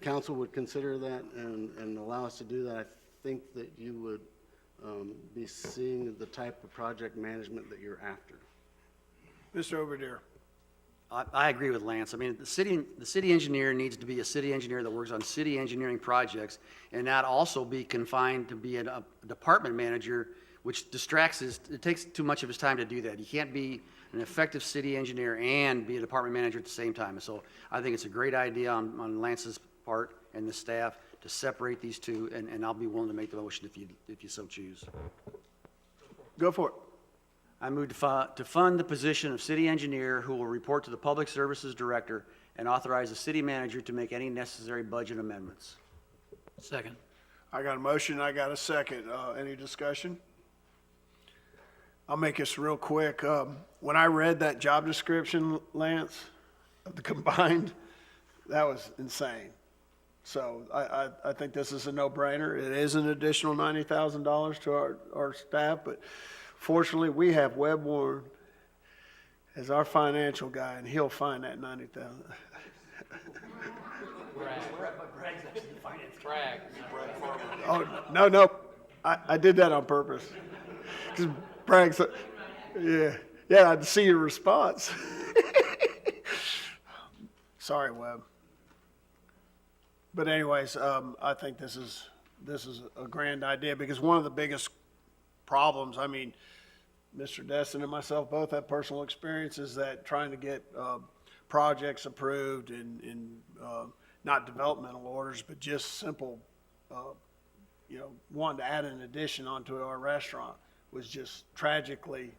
council would consider that and allow us to do that, I think that you would be seeing the type of project management that you're after. Mr. Overdeer. I agree with Lance. I mean, the city engineer needs to be a city engineer that works on city engineering projects and not also be confined to be a department manager, which distracts it takes too much of his time to do that. He can't be an effective city engineer and be a department manager at the same time. So I think it's a great idea on Lance's part and the staff to separate these two, and I'll be willing to make the motion if you so choose. Go for it. I move to fund the position of city engineer who will report to the Public Services Director and authorize the city manager to make any necessary budget amendments. Second. I got a motion, I got a second. Any discussion? I'll make this real quick. When I read that job description, Lance, of the combined, that was insane. So I think this is a no-brainer. It is an additional $90,000 to our staff, but fortunately, we have Webb Warren as our financial guy, and he'll find that $90,000. Brag. Oh, no. I did that on purpose. Because Bragg's, yeah, I'd see your response. Sorry, Webb. But anyways, I think this is a grand idea, because one of the biggest problems, I mean, Mr. Destin and myself both have personal experiences that trying to get projects approved in not developmental orders, but just simple, wanting to add an addition onto our restaurant was just tragically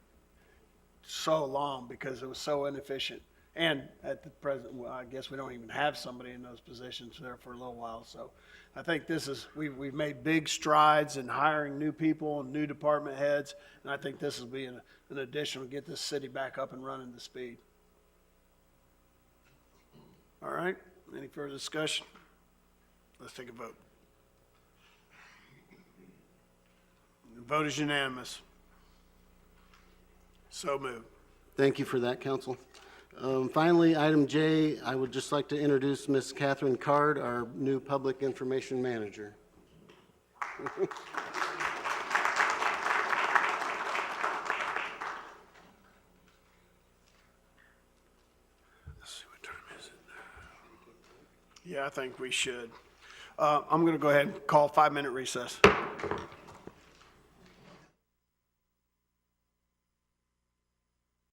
so long because it was so inefficient. And at the present, well, I guess we don't even have somebody in those positions there for a little while. So I think we've made big strides in hiring new people and new department heads. And I think this will be an addition to get this city back up and running to speed. All right. Any further discussion? Let's take a vote. The vote is unanimous. So moved. Thank you for that, council. Finally, item J, I would just like to introduce Ms. Catherine Card, our new Public Information Manager. Let's see, what time is it? Yeah, I think we should. I'm going to go ahead and call a 5-minute recess.